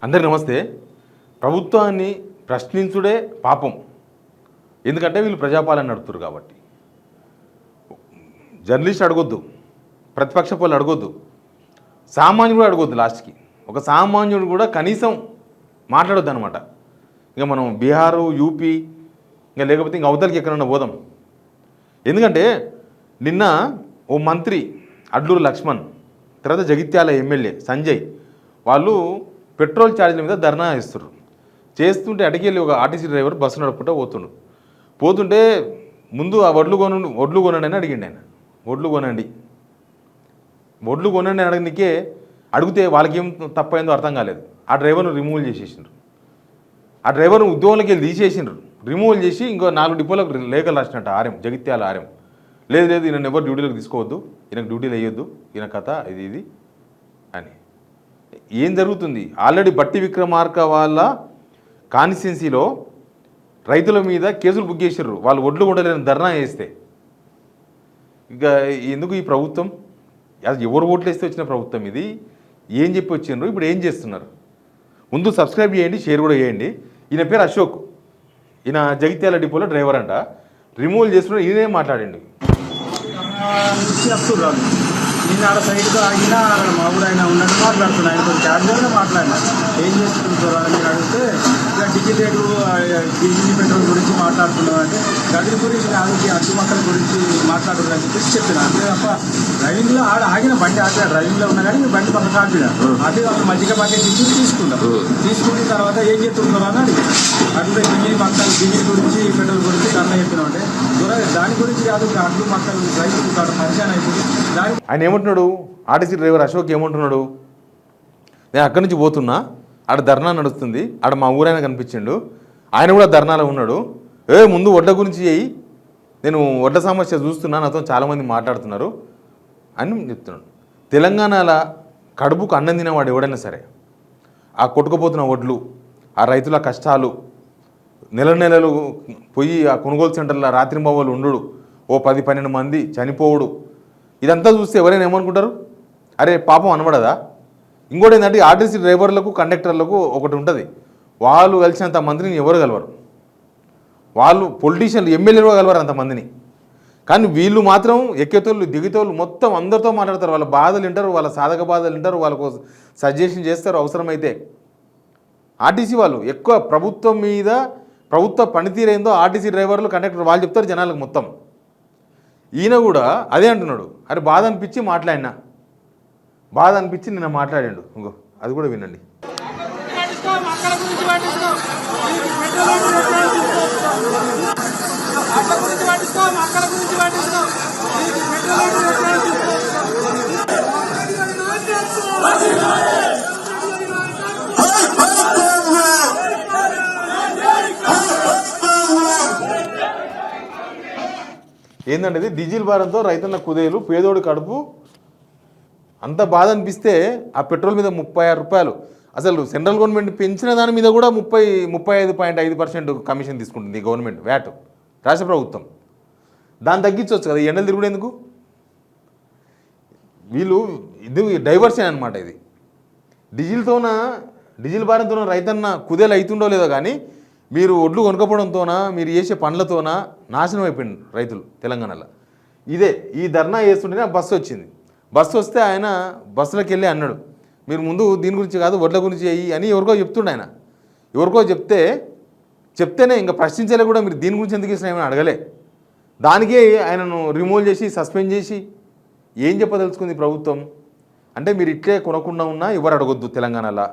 అందరికీ నమస్తే. ప్రభుత్వాన్ని ప్రశ్నించుడే పాపం. ఎందుకంటే వీళ్ళు ప్రజాపాలన నడుపుతారు కాబట్టి. జర్నలిస్ట్ అడగొద్దు, ప్రతిపక్ష వాళ్ళు అడగొద్దు, సామాన్యుడు అడగొద్దు. లాస్ట్కి ఒక సామాన్యుడు కూడా కనీసం మాట్లాడొద్దు అనమాట. ఇంకా మనం బీహారు, యూపీ, ఇంకా లేకపోతే ఇంక అవతలకి ఎక్కడన్నా పోదాం. ఎందుకంటే నిన్న ఓ మంత్రి అడ్లూరు లక్ష్మణ్, తర్వాత జగిత్యాల ఎమ్మెల్యే సంజయ్ వాళ్ళు పెట్రోల్ ఛార్జీల మీద ధర్నా చేస్తుంటే అడిగెళ్ళి ఒక ఆర్టీసీ డ్రైవర్ బస్సు నడుపుకుంటూ పోతుంటే ముందు ఆ వడ్లు కొనండి అని అడిగిండి ఆయన. వడ్లు కొనండి అని అడిగినకే అడిగితే వాళ్ళకేం తప్పైందో అర్థం కాలేదు. ఆ డ్రైవర్ను రిమూవల్ చేసేసిండ్రు. ఆ డ్రైవర్ను ఉద్యోగంలోకి వెళ్ళి తీసేసిండ్రు. రిమూవల్ చేసి ఇంకో 4 డిపోలకు లేఖలు రాసినట్టు ఆర్ఎం, జగిత్యాల ఆర్ఎం. లేదు ఈయన ఎవరు డ్యూటీలోకి తీసుకోవద్దు, ఈయనకు డ్యూటీలు వేయొద్దు, ఈయన కథ ఇది అని. ఏం జరుగుతుంది? ఆల్రెడీ బట్టి విక్రమార్క వాళ్ళ కాన్స్టిట్యున్సీలో రైతుల మీద కేసులు బుక్ చేసారు. వాళ్ళు ఒడ్లు ఉండలేని ధర్నా చేస్తే. ఇక ఎందుకు ఈ ప్రభుత్వం? ఎవరు ఓట్లు వేస్తే వచ్చిన ప్రభుత్వం ఇది? ఏం చెప్పి వచ్చిండ్రు, ఇప్పుడు ఏం చేస్తున్నారు? ముందు సబ్స్క్రైబ్ చేయండి, షేర్ కూడా చేయండి. ఈయన పేరు అశోక్, ఈయన జగిత్యాల డిపోలో డ్రైవర్ అంట. రిమూవల్ చేస్తున్నారు. ఈయనే మాట్లాడండి. నేను ఆడ సైడ్గా ఆగినా మా ఊరు ఆయన ఉన్నట్టు మాట్లాడుతున్నాను. ఆయన కొంచెం క్యాజువల్గా మాట్లాడినా ఏం చేస్తుంటారు అని నేను అడిగితే ఇక డీజిల్ రేటు, డీజిల్ పెట్రోల్ గురించి మాట్లాడుతున్నాం అంటే గది గురించి ఆలోచి అడ్డుమక్కల గురించి మాట్లాడుతున్నారని చెప్పేసి చెప్పిన. అంతే తప్ప డ్రైవింగ్లో ఆగిన బండి ఆగిన డ్రైవింగ్లో ఉన్నా కానీ బండి పక్కన ఆపిన అదే వాళ్ళు మధ్యగా ప్యాకెట్ తీసుకుని తీసుకున్న తర్వాత ఏం చేస్తున్నారు అని అడిగి అట్లా డీజిల్ గురించి పెట్రోల్ గురించి ధర్నా చెప్పినాం. అంటే దాని గురించి కాదు, అడ్డు మక్కలు రైతులు కాదు పరిచయం అయిపోయింది. ఆయన ఏమంటున్నాడు? ఆర్టీసీ డ్రైవర్ అశోక్ ఏమంటున్నాడు? నేను అక్కడి నుంచి పోతున్నా, ఆడ ధర్నా నడుస్తుంది, ఆడ మా ఊరైన కనిపించిండు, ఆయన కూడా ధర్నాలో ఉన్నాడు. ముందు వడ్ల గురించి చేయి, నేను వడ్ల సమస్య చూస్తున్నా, నాతో చాలామంది మాట్లాడుతున్నారు అని చెప్తున్నాడు. తెలంగాణలో కడుపుకు అన్నం తినేవాడు ఎవడైనా సరే ఆ కొట్టుకుపోతున్న వడ్లు, ఆ రైతుల కష్టాలు, నెలలు పోయి ఆ కొనుగోలు సెంటర్లో రాత్రింబవలు ఉండు, ఓ 10-12 మంది చనిపోవుడు, ఇదంతా చూస్తే ఎవరైనా ఏమనుకుంటారు? అరే పాపం అనబడదా? ఇంకోటి ఏంటంటే ఆర్టీసీ డ్రైవర్లకు, కండక్టర్లకు ఒకటి ఉంటుంది, వాళ్ళు కలిసినంత మందిని ఎవరు కలవరు. వాళ్ళు పొలిటీషియన్లు, ఎమ్మెల్యేలు కలవరు అంతమందిని. కానీ వీళ్ళు మాత్రం ఎక్కేతోళ్ళు దిగితోళ్ళు మొత్తం అందరితో మాట్లాడతారు. వాళ్ళ బాధలు వింటారు, వాళ్ళ సాధక బాధలు వింటారు, వాళ్ళకు సజెషన్ చేస్తారు అవసరమైతే. ఆర్టీసీ వాళ్ళు ఎక్కువ ప్రభుత్వం మీద, ప్రభుత్వ పనితీరేందో ఆర్టీసీ డ్రైవర్లు, కండక్టర్ వాళ్ళు చెప్తారు జనాలకు మొత్తం. ఈయన కూడా అదే అంటున్నాడు. అరే బాధ అనిపించి మాట్లాడినా, బాధ అనిపించి నిన్న మాట్లాడాడు. ఇంకో అది కూడా వినండి. ఏంటంటే ఇది డీజిల్ భారంతో రైతన్న కుదేలు, పేదోడు కడుపు. అంత బాధ అనిపిస్తే ఆ పెట్రోల్ మీద 36 రూపాయలు. అసలు సెంట్రల్ గవర్నమెంట్ పెంచిన దాని మీద కూడా 35.5% కమిషన్ తీసుకుంటుంది ఈ గవర్నమెంట్, వ్యాట్, రాష్ట్ర ప్రభుత్వం. దాన్ని తగ్గించవచ్చు కదా, ఎండలు తిరుగుడు ఎందుకు? వీళ్ళు ఇది డైవర్షన్ అనమాట. ఇది డీజిల్ భారంతోన రైతన్న కుదేలు అవుతుండో లేదో కానీ మీరు ఒడ్లు కొనుక్కపోవడంతోనా, మీరు చేసే పనులతోనా నాశనం అయిపోయింది రైతులు తెలంగాణలో. ఈ ధర్నా చేస్తుంటేనే బస్సు వచ్చింది. బస్సు వస్తే ఆయన బస్సులోకి వెళ్ళి అన్నాడు, మీరు ముందు దీని గురించి కాదు వడ్ల గురించి అయ్యి అని ఎవరికో చెప్తుండే ఆయన. ఎవరికో చెప్తేనే ఇంకా ప్రశ్నించలే కూడా, మీరు దీని గురించి ఎందుకు ఇచ్చినా ఏమైనా అడగలే. దానికే ఆయనను రిమూవ్ చేసి సస్పెండ్ చేసి ఏం చెప్పదలుచుకుంది ప్రభుత్వం అంటే, మీరు ఇట్లే కొనకుండా ఉన్నా ఎవరు అడగొద్దు తెలంగాణలో,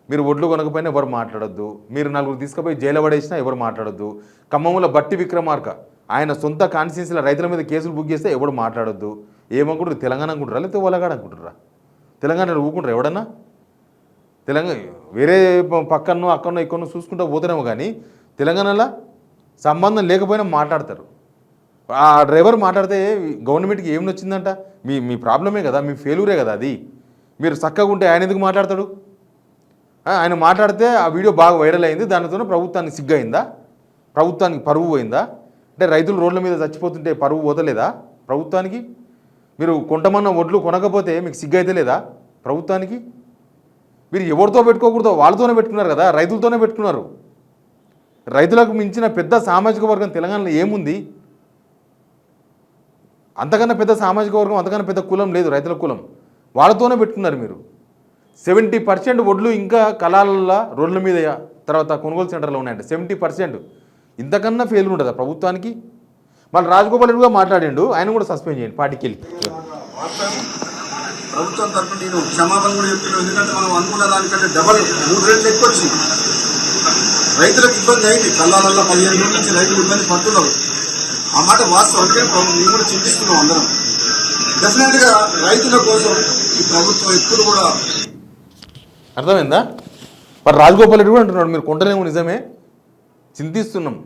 మీరు ఒడ్లు కొనకపోయినా ఎవరు మాట్లాడొద్దు, మీరు 4 తీసుకుపోయి జైలు పడేసినా ఎవరు మాట్లాడొద్దు, ఖమ్మంలో బట్టి విక్రమార్క ఆయన సొంత కాన్స్టిట్యున్సీలో రైతుల మీద కేసులు బుక్ చేస్తే ఎవరు మాట్లాడొద్దు. ఏమనుకుంటారు? తెలంగాణ అనుకుంటారా లేకపోతే వాళ్ళగాడు అనుకుంటారా? తెలంగాణలో ఊకుంటారా ఎవడన్నా? వేరే పక్కనో అక్కడనో ఇక్కడనో చూసుకుంటూ పోతారేమో కానీ తెలంగాణలో సంబంధం లేకపోయినా మాట్లాడతారు. ఆ డ్రైవర్ మాట్లాడితే గవర్నమెంట్కి ఏం నచ్చిందంట? మీ ప్రాబ్లమే కదా, మీ ఫెయిల్యూరే కదా అది. మీరు చక్కగా ఉంటే ఆయన ఎందుకు మాట్లాడతాడు? ఆయన మాట్లాడితే ఆ వీడియో బాగా వైరల్ అయింది, దానితో ప్రభుత్వానికి సిగ్గయిందా? ప్రభుత్వానికి పరువు పోయిందా? అంటే రైతులు రోడ్ల మీద చచ్చిపోతుంటే పరువు పోతలేదా ప్రభుత్వానికి? మీరు కొంటమన్న ఒడ్లు కొనకపోతే మీకు సిగ్గు అయితే లేదా ప్రభుత్వానికి? మీరు ఎవరితో పెట్టుకోకూడదో వాళ్ళతోనే పెట్టుకున్నారు కదా, రైతులతోనే పెట్టుకున్నారు. రైతులకు మించిన పెద్ద సామాజిక వర్గం తెలంగాణలో ఏముంది? అంతకన్నా పెద్ద సామాజిక వర్గం, అంతకన్నా పెద్ద కులం లేదు, రైతుల కులం. వాళ్ళతోనే పెట్టుకున్నారు మీరు. 70% వడ్లు ఇంకా కళాలలో రోడ్ల మీద తర్వాత కొనుగోలు సెంటర్లో ఉన్నాయంట. 70%. ఇంతకన్నా ఫెయిల్ ఉంటుందా ప్రభుత్వానికి? మళ్ళీ రాజగోపాల్ రెడ్డి కూడా మాట్లాడిండు, ఆయన కూడా సస్పెండ్ చేయండి పార్టీకి వెళ్ళి. ప్రభుత్వం తరఫున నేను క్షమాపణ కూడా చెప్తున్నాను. ఎందుకంటే మనం అనుకున్న దానికంటే డబల్ 3 రెట్లు ఎక్కువ వచ్చింది. రైతులకు ఇబ్బంది అయింది. కళ్ళాలలో 15 రోజుల నుంచి రైతులు ఇబ్బంది పడుతున్నారు. ఆ మాట వాస్తవం. అంటే మేము కూడా చింతిస్తున్నాం అందరం. డెఫినెట్గా రైతుల కోసం ఈ ప్రభుత్వం ఎప్పుడు కూడా. అర్థమైందా? మరి రాజగోపాల్ రెడ్డి కూడా అంటున్నాడు మీరు కొంటలేము, నిజమే, చింతిస్తున్నాం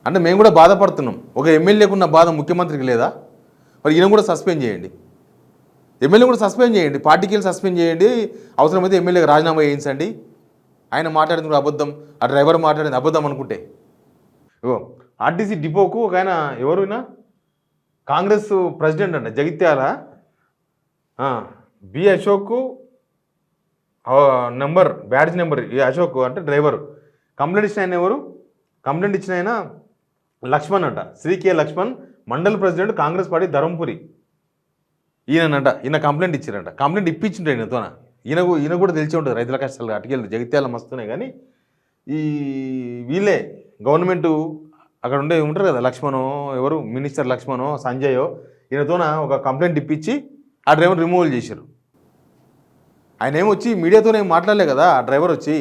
అంటే మేము కూడా బాధపడుతున్నాం. ఒక ఎమ్మెల్యేకు ఉన్న బాధ ముఖ్యమంత్రికి లేదా? మరి ఈయన కూడా సస్పెండ్ చేయండి, ఎమ్మెల్యే కూడా సస్పెండ్ చేయండి, పార్టీకి వెళ్ళి సస్పెండ్ చేయండి, అవసరమైతే ఎమ్మెల్యేకి రాజీనామా చేయించండి. ఆయన మాట్లాడింది కూడా అబద్ధం, ఆ డ్రైవర్ మాట్లాడింది అబద్ధం అనుకుంటే. ఇగో ఆర్టీసీ డిపోకు ఒక ఆయన ఎవరైనా కాంగ్రెస్ ప్రెసిడెంట్ అంట Jagtial, B Ashok number badge number ఈ అశోక్ అంటే డ్రైవరు. కంప్లైంట్ ఇచ్చిన ఆయన ఎవరు? కంప్లైంట్ ఇచ్చిన ఆయన లక్ష్మణ్ అంట, శ్రీకే లక్ష్మణ్, మండల్ ప్రెసిడెంట్ కాంగ్రెస్ పార్టీ ధర్మపురి. ఈయనంట, ఈయన కంప్లైంట్ ఇచ్చారంట. కంప్లైంట్ ఇప్పించిండు ఈయనతోన. ఈయన కూడా తెలిసి ఉంటుంది రైతుల కష్టాలు అటుకెళ్ళి జగిత్యాల మస్తున్నాయి. కానీ ఈ వీళ్ళే గవర్నమెంట్ అక్కడ ఉంటారు కదా, లక్ష్మణో ఎవరు మినిస్టర్ లక్ష్మణో సంజయో, ఈయనతోన ఒక కంప్లైంట్ ఇప్పించి ఆ డ్రైవర్ రిమూవల్ చేశారు. ఆయన ఏమొచ్చి మీడియాతోనే మాట్లాడలే కదా, ఆ డ్రైవర్ వచ్చి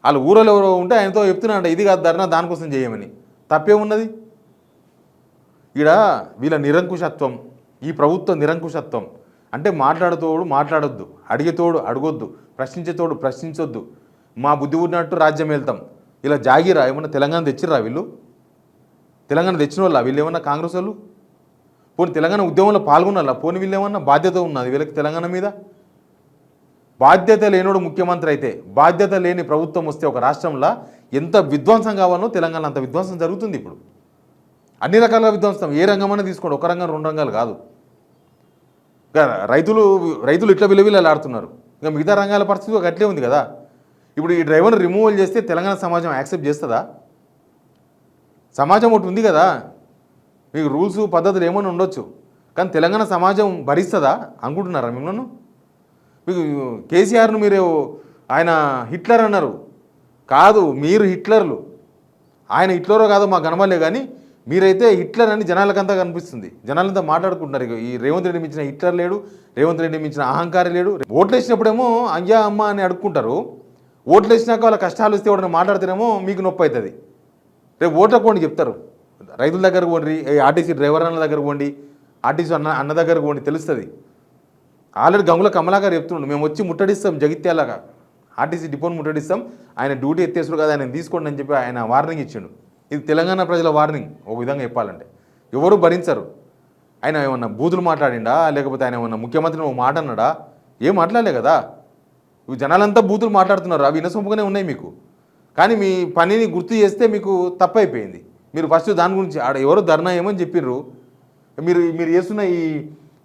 వాళ్ళు ఊరలో ఎవరో ఉంటే ఆయనతో చెప్తున్నాడు ఇది కాదు ధర్నా దానికోసం చేయమని. తప్పేమున్నది? ఈడ వీళ్ళ నిరంకుశత్వం, ఈ ప్రభుత్వ నిరంకుశత్వం. అంటే మాట్లాడుతోడు మాట్లాడొద్దు, అడిగేతోడు అడగొద్దు, ప్రశ్నించేతోడు ప్రశ్నించొద్దు, మా బుద్ధి ఉన్నట్టు రాజ్యం వెళ్తాం. ఇలా జాగిరా ఏమన్నా తెలంగాణ తెచ్చిర్రా వీళ్ళు? తెలంగాణ తెచ్చిన వాళ్ళ వీళ్ళు ఏమన్నా కాంగ్రెస్ వాళ్ళు? పోనీ తెలంగాణ ఉద్యమంలో పాల్గొనాలా? పోనీ వీళ్ళు ఏమన్నా బాధ్యత ఉన్నది వీళ్ళకి తెలంగాణ మీద? బాధ్యత లేనోడు ముఖ్యమంత్రి అయితే, బాధ్యత లేని ప్రభుత్వం వస్తే ఒక రాష్ట్రంలో ఎంత విధ్వంసం కావాలో తెలంగాణలో అంత విధ్వంసం జరుగుతుంది. ఇప్పుడు అన్ని రకాల విధ్వంసం, ఏ రంగమైనా తీసుకోండి, ఒక రంగం 2 రంగాలు కాదు. ఇంకా రైతులు ఇట్లా విలువలాడుతున్నారు. ఇంకా మిగతా రంగాల పరిస్థితి ఒక అట్లే ఉంది కదా. ఇప్పుడు ఈ డ్రైవర్ని రిమూవల్ చేస్తే తెలంగాణ సమాజం యాక్సెప్ట్ చేస్తుందా? సమాజం ఒకటి ఉంది కదా, మీకు రూల్స్ పద్ధతులు ఏమైనా ఉండొచ్చు, కానీ తెలంగాణ సమాజం భరిస్తుందా అనుకుంటున్నారా మిమ్మల్ని? మీకు కేసీఆర్ను మీరు ఆయన హిట్లర్ అన్నారు, కాదు మీరు హిట్లర్లు. ఆయన హిట్లరో కాదో మాకు కనబడలే, కానీ మీరైతే హిట్లర్ అని జనాలకంతా కనిపిస్తుంది. జనాలంతా మాట్లాడుకుంటున్నారు. ఇక ఈ రేవంత్ రెడ్డి మించిన హిట్లర్ లేడు, రేవంత్ రెడ్డి మించిన అహంకారి లేడు. ఓట్లు వేసినప్పుడేమో అయ్యా అమ్మ అని అడుక్కుంటారు, ఓట్లు వేసినాక వాళ్ళ కష్టాలు వస్తే ఎవరైనా మాట్లాడితేనేమో మీకు నొప్పి అవుతుంది. రేపు ఓట్లకు పోండి చెప్తారు, రైతుల దగ్గరకు పోండి, ఆర్టీసీ డ్రైవర్ అన్న దగ్గరకు పోండి, ఆర్టీసీ అన్న దగ్గరకు పోండి, తెలుస్తుంది. ఆల్రెడీ గంగుల కమలాగారు చెప్తున్నాడు, మేము వచ్చి ముట్టడిస్తాం జగిత్యాలగా, ఆర్టీసీ డిపోని ముట్టడిస్తాం, ఆయన డ్యూటీ ఎత్తేసుడు కదా ఆయన తీసుకోండి అని చెప్పి ఆయన వార్నింగ్ ఇచ్చిండు. ఇది తెలంగాణ ప్రజల వార్నింగ్. ఒక విధంగా చెప్పాలంటే ఎవరు భరించరు. ఆయన ఏమన్నా బూతులు మాట్లాడిండా, లేకపోతే ఆయన ఏమన్నా ముఖ్యమంత్రిని ఒక మాట అన్నాడా? ఏం మాట్లాడలే కదా. ఇవి జనాలంతా బూతులు మాట్లాడుతున్నారు, అవి వినసొంపుగానే ఉన్నాయి మీకు. కానీ మీ పనిని గుర్తు చేస్తే మీకు తప్పైపోయింది. మీరు ఫస్ట్ దాని గురించి ఆడ ఎవరో ధర్నా ఏమని చెప్పిర్రు, మీరు చేస్తున్న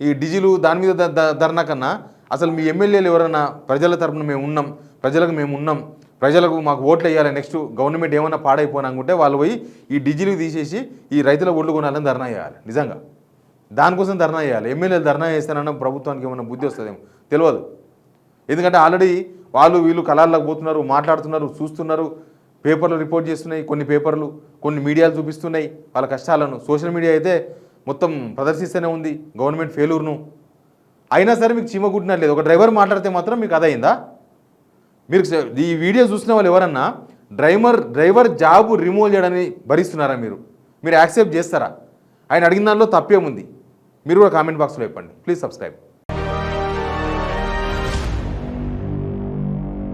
ఈ డీజిలు దాని మీద ధర్నా కన్నా అసలు మీ ఎమ్మెల్యేలు ఎవరన్నా ప్రజల తరపున మేము ఉన్నాం, ప్రజలకు మేము ఉన్నాం, ప్రజలకు మాకు ఓట్లు వేయాలి, నెక్స్ట్ గవర్నమెంట్ ఏమన్నా పాడైపోయినాకుంటే వాళ్ళు పోయి ఈ డీజిల్కి తీసేసి ఈ రైతుల ఒళ్ళు కొనాలని ధర్నా చేయాలి. నిజంగా దానికోసం ధర్నా చేయాలి. ఎమ్మెల్యేలు ధర్నా చేస్తానన్న ప్రభుత్వానికి ఏమన్నా బుద్ధి వస్తుందేమో తెలియదు. ఎందుకంటే ఆల్రెడీ వీళ్ళు కళాల్లోకి పోతున్నారు, మాట్లాడుతున్నారు, చూస్తున్నారు, పేపర్లు రిపోర్ట్ చేస్తున్నాయి, కొన్ని పేపర్లు కొన్ని మీడియాలు చూపిస్తున్నాయి వాళ్ళ కష్టాలను. సోషల్ మీడియా అయితే మొత్తం ప్రదర్శిస్తూనే ఉంది గవర్నమెంట్ ఫెయిల్యూర్ను. అయినా సరే మీకు చీమ కుట్టినట్లేదు. ఒక డ్రైవర్ మాట్లాడితే మాత్రం మీకు అదైందా? మీరు ఈ వీడియో చూసిన వాళ్ళు ఎవరన్నా డ్రైవర్ జాబ్ రిమూవ్ చేయడాన్ని భరిస్తున్నారా? మీరు యాక్సెప్ట్ చేస్తారా? ఆయన అడిగిన దానిలో తప్పేముంది? మీరు కూడా కామెంట్ బాక్స్లో చెప్పండి. Please subscribe.